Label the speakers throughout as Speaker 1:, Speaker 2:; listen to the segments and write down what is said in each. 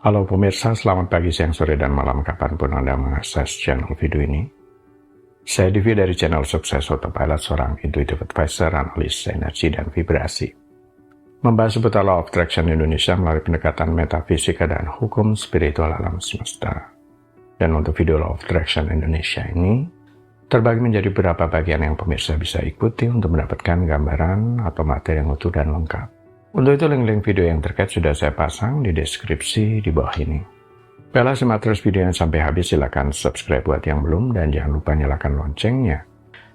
Speaker 1: Halo pemirsa, selamat pagi, siang, sore, dan malam kapanpun Anda mengakses channel video ini. Saya Divi dari channel Sukses Autopilot, seorang intuitive advisor, analis energi dan vibrasi. Membahas seputar Law of Attraction Indonesia melalui pendekatan metafisika dan hukum spiritual alam semesta. Dan untuk video Law of Attraction Indonesia ini, terbagi menjadi beberapa bagian yang pemirsa bisa ikuti untuk mendapatkan gambaran atau materi yang utuh dan lengkap. Untuk itu link-link video yang terkait sudah saya pasang di deskripsi di bawah ini. Bila simak terus videonya sampai habis, silakan subscribe buat yang belum dan jangan lupa nyalakan loncengnya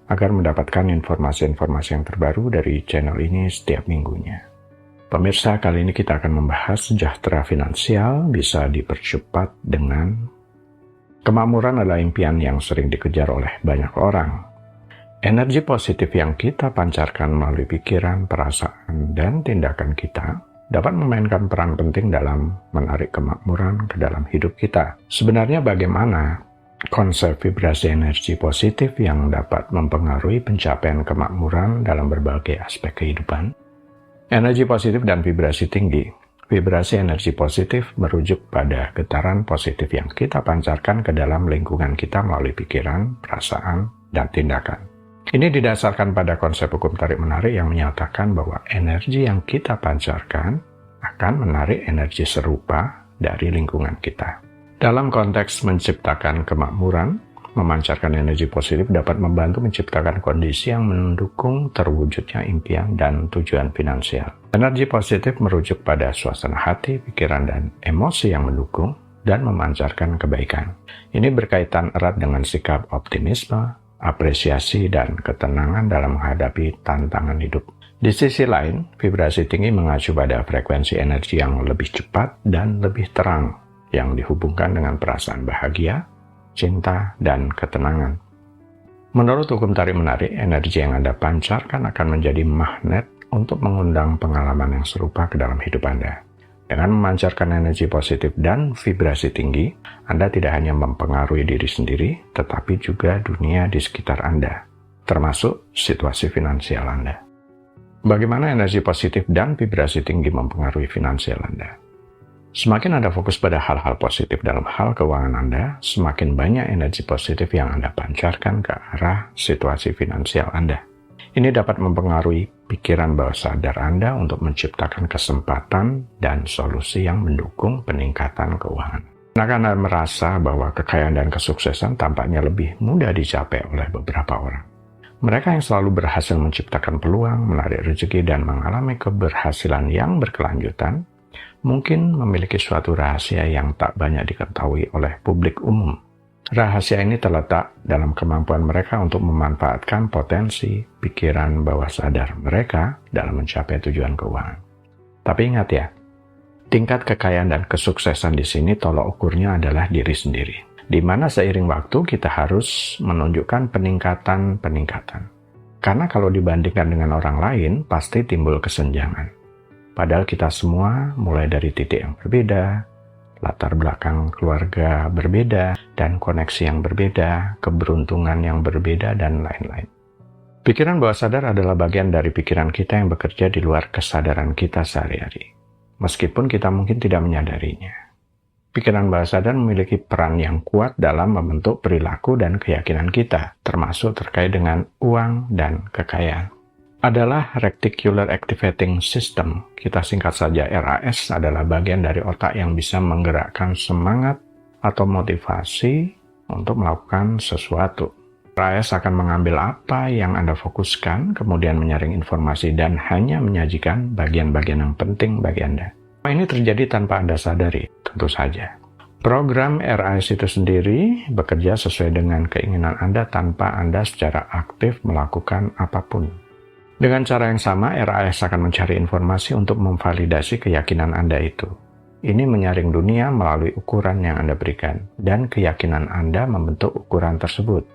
Speaker 1: agar mendapatkan informasi-informasi yang terbaru dari channel ini setiap minggunya. Pemirsa, kali ini kita akan membahas sejahtera finansial bisa dipercepat dengan kemakmuran adalah impian yang sering dikejar oleh banyak orang. Energi positif yang kita pancarkan melalui pikiran, perasaan, dan tindakan kita dapat memainkan peran penting dalam menarik kemakmuran ke dalam hidup kita. Sebenarnya bagaimana konsep vibrasi energi positif yang dapat mempengaruhi pencapaian kemakmuran dalam berbagai aspek kehidupan? Energi positif dan vibrasi tinggi. Vibrasi energi positif merujuk pada getaran positif yang kita pancarkan ke dalam lingkungan kita melalui pikiran, perasaan, dan tindakan. Ini didasarkan pada konsep hukum tarik-menarik yang menyatakan bahwa energi yang kita pancarkan akan menarik energi serupa dari lingkungan kita. Dalam konteks menciptakan kemakmuran, memancarkan energi positif dapat membantu menciptakan kondisi yang mendukung terwujudnya impian dan tujuan finansial. Energi positif merujuk pada suasana hati, pikiran, dan emosi yang mendukung dan memancarkan kebaikan. Ini berkaitan erat dengan sikap optimisme, apresiasi, dan ketenangan dalam menghadapi tantangan hidup. Di sisi lain, vibrasi tinggi mengacu pada frekuensi energi yang lebih cepat dan lebih terang, yang dihubungkan dengan perasaan bahagia, cinta, dan ketenangan. Menurut hukum tarik-menarik, energi yang Anda pancarkan akan menjadi magnet untuk mengundang pengalaman yang serupa ke dalam hidup Anda. Dengan memancarkan energi positif dan vibrasi tinggi, Anda tidak hanya mempengaruhi diri sendiri, tetapi juga dunia di sekitar Anda, termasuk situasi finansial Anda. Bagaimana energi positif dan vibrasi tinggi mempengaruhi finansial Anda? Semakin Anda fokus pada hal-hal positif dalam hal keuangan Anda, semakin banyak energi positif yang Anda pancarkan ke arah situasi finansial Anda. Ini dapat mempengaruhi pikiran bawah sadar Anda untuk menciptakan kesempatan dan solusi yang mendukung peningkatan keuangan. Anda merasa bahwa kekayaan dan kesuksesan tampaknya lebih mudah dicapai oleh beberapa orang. Mereka yang selalu berhasil menciptakan peluang, menarik rezeki, dan mengalami keberhasilan yang berkelanjutan, mungkin memiliki suatu rahasia yang tak banyak diketahui oleh publik umum. Rahasia ini terletak dalam kemampuan mereka untuk memanfaatkan potensi pikiran bawah sadar mereka dalam mencapai tujuan keuangan. Tapi ingat ya, tingkat kekayaan dan kesuksesan di sini tolak ukurnya adalah diri sendiri, di mana seiring waktu kita harus menunjukkan peningkatan. Karena kalau dibandingkan dengan orang lain, pasti timbul kesenjangan. Padahal kita semua mulai dari titik yang berbeda, latar belakang keluarga berbeda, dan koneksi yang berbeda, keberuntungan yang berbeda, dan lain-lain. Pikiran bawah sadar adalah bagian dari pikiran kita yang bekerja di luar kesadaran kita sehari-hari, meskipun kita mungkin tidak menyadarinya. Pikiran bawah sadar memiliki peran yang kuat dalam membentuk perilaku dan keyakinan kita, termasuk terkait dengan uang dan kekayaan. Adalah Reticular Activating System, kita singkat saja RAS, adalah bagian dari otak yang bisa menggerakkan semangat atau motivasi untuk melakukan sesuatu. RAS akan mengambil apa yang Anda fokuskan, kemudian menyaring informasi dan hanya menyajikan bagian-bagian yang penting bagi Anda. Ini terjadi tanpa Anda sadari, tentu saja. Program RAS itu sendiri bekerja sesuai dengan keinginan Anda tanpa Anda secara aktif melakukan apapun. Dengan cara yang sama, RAS akan mencari informasi untuk memvalidasi keyakinan Anda itu. Ini menyaring dunia melalui ukuran yang Anda berikan, dan keyakinan Anda membentuk ukuran tersebut.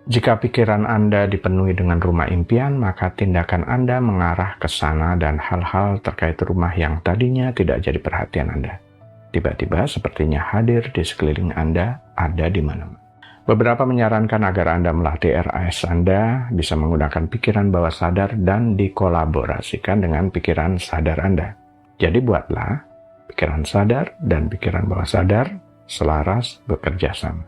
Speaker 1: Jika pikiran Anda dipenuhi dengan rumah impian, maka tindakan Anda mengarah ke sana dan hal-hal terkait rumah yang tadinya tidak jadi perhatian Anda tiba-tiba sepertinya hadir di sekeliling Anda, ada di mana-mana. Beberapa menyarankan agar Anda melatih RAS Anda bisa menggunakan pikiran bawah sadar dan dikolaborasikan dengan pikiran sadar Anda. Jadi buatlah Pikiran sadar dan pikiran bawah sadar selaras bekerja sama.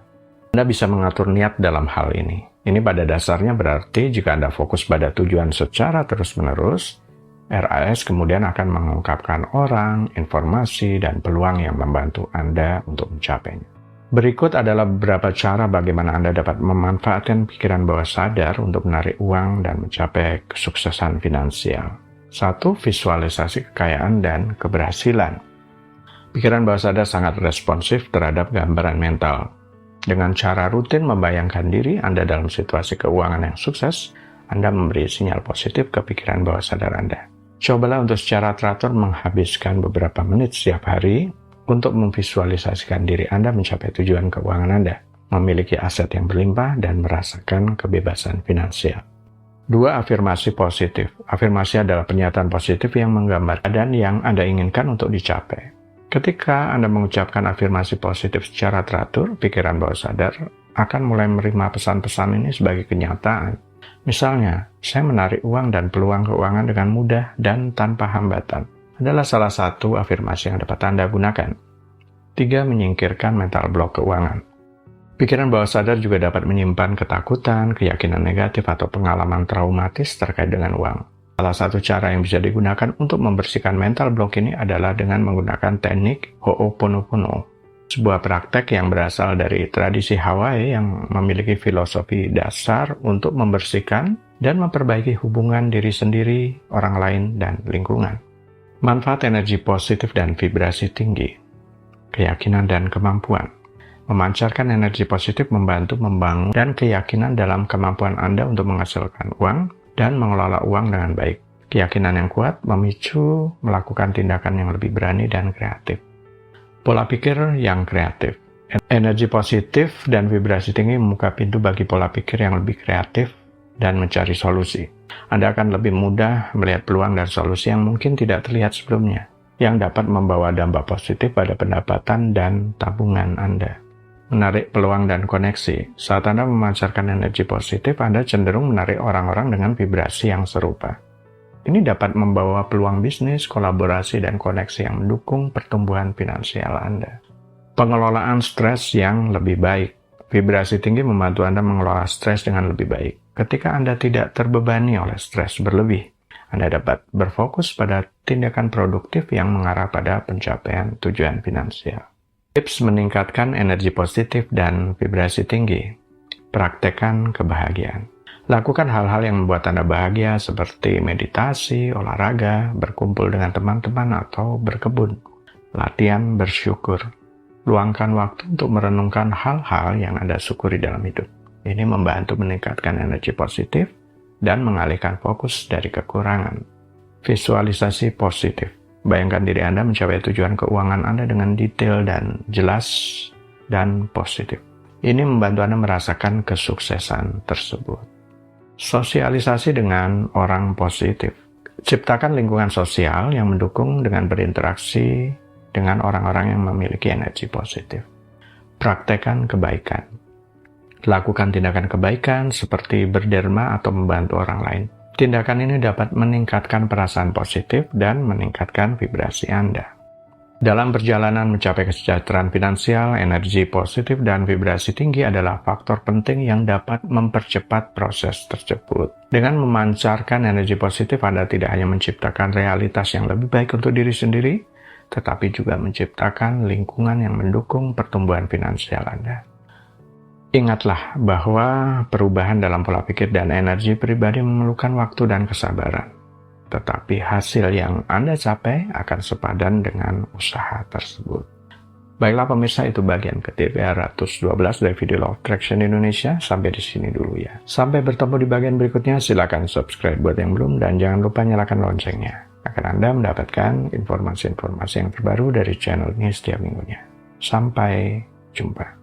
Speaker 1: Anda bisa mengatur niat dalam hal ini. Ini pada dasarnya berarti jika Anda fokus pada tujuan secara terus-menerus, RAS kemudian akan mengungkapkan orang, informasi, dan peluang yang membantu Anda untuk mencapainya. Berikut adalah beberapa cara bagaimana Anda dapat memanfaatkan pikiran bawah sadar untuk menarik uang dan mencapai kesuksesan finansial. 1. Visualisasi kekayaan dan keberhasilan. Pikiran bawah sadar sangat responsif terhadap gambaran mental. Dengan cara rutin membayangkan diri Anda dalam situasi keuangan yang sukses, Anda memberi sinyal positif ke pikiran bawah sadar Anda. Cobalah untuk secara teratur menghabiskan beberapa menit setiap hari untuk memvisualisasikan diri Anda mencapai tujuan keuangan Anda, memiliki aset yang berlimpah, dan merasakan kebebasan finansial. 2. Afirmasi positif. Afirmasi adalah pernyataan positif yang menggambarkan keadaan yang Anda inginkan untuk dicapai. Ketika Anda mengucapkan afirmasi positif secara teratur, pikiran bawah sadar akan mulai menerima pesan-pesan ini sebagai kenyataan. Misalnya, saya menarik uang dan peluang keuangan dengan mudah dan tanpa hambatan. Adalah salah satu afirmasi yang dapat Anda gunakan. 3. Menyingkirkan mental block keuangan. Pikiran bawah sadar juga dapat menyimpan ketakutan, keyakinan negatif, atau pengalaman traumatis terkait dengan uang. Salah satu cara yang bisa digunakan untuk membersihkan mental block ini adalah dengan menggunakan teknik Ho'oponopono. Sebuah praktek yang berasal dari tradisi Hawaii yang memiliki filosofi dasar untuk membersihkan dan memperbaiki hubungan diri sendiri, orang lain, dan lingkungan. Manfaat energi positif dan vibrasi tinggi. Keyakinan dan kemampuan. Memancarkan energi positif membantu membangun dan keyakinan dalam kemampuan Anda untuk menghasilkan uang dan mengelola uang dengan baik. Keyakinan yang kuat memicu melakukan tindakan yang lebih berani dan kreatif. Pola pikir yang kreatif. Energi positif dan vibrasi tinggi membuka pintu bagi pola pikir yang lebih kreatif dan mencari solusi. Anda akan lebih mudah melihat peluang dan solusi yang mungkin tidak terlihat sebelumnya, yang dapat membawa dampak positif pada pendapatan dan tabungan Anda. Menarik peluang dan koneksi. Saat Anda memancarkan energi positif, Anda cenderung menarik orang-orang dengan vibrasi yang serupa. Ini dapat membawa peluang bisnis, kolaborasi, dan koneksi yang mendukung pertumbuhan finansial Anda. Pengelolaan stres yang lebih baik. Vibrasi tinggi membantu Anda mengelola stres dengan lebih baik. Ketika Anda tidak terbebani oleh stres berlebih, Anda dapat berfokus pada tindakan produktif yang mengarah pada pencapaian tujuan finansial. Tips meningkatkan energi positif dan vibrasi tinggi. Praktekkan kebahagiaan. Lakukan hal-hal yang membuat Anda bahagia seperti meditasi, olahraga, berkumpul dengan teman-teman, atau berkebun. Latihan bersyukur. Luangkan waktu untuk merenungkan hal-hal yang Anda syukuri dalam hidup. Ini membantu meningkatkan energi positif dan mengalihkan fokus dari kekurangan. Visualisasi positif. Bayangkan diri Anda mencapai tujuan keuangan Anda dengan detail dan jelas dan positif. Ini membantu Anda merasakan kesuksesan tersebut. Sosialisasi dengan orang positif. Ciptakan lingkungan sosial yang mendukung dengan berinteraksi dengan orang-orang yang memiliki energi positif. Praktekkan kebaikan. Lakukan tindakan kebaikan seperti berderma atau membantu orang lain. Tindakan ini dapat meningkatkan perasaan positif dan meningkatkan vibrasi Anda. Dalam perjalanan mencapai kesejahteraan finansial, energi positif dan vibrasi tinggi adalah faktor penting yang dapat mempercepat proses tersebut. Dengan memancarkan energi positif, Anda tidak hanya menciptakan realitas yang lebih baik untuk diri sendiri, tetapi juga menciptakan lingkungan yang mendukung pertumbuhan finansial Anda. Ingatlah bahwa perubahan dalam pola pikir dan energi pribadi memerlukan waktu dan kesabaran. Tetapi hasil yang Anda capai akan sepadan dengan usaha tersebut. Baiklah pemirsa, itu bagian ke-312 dari video Law of Attraction Indonesia. Sampai di sini dulu ya. Sampai bertemu di bagian berikutnya. Silakan subscribe buat yang belum dan jangan lupa nyalakan loncengnya agar Anda mendapatkan informasi-informasi yang terbaru dari channel ini setiap minggunya. Sampai jumpa.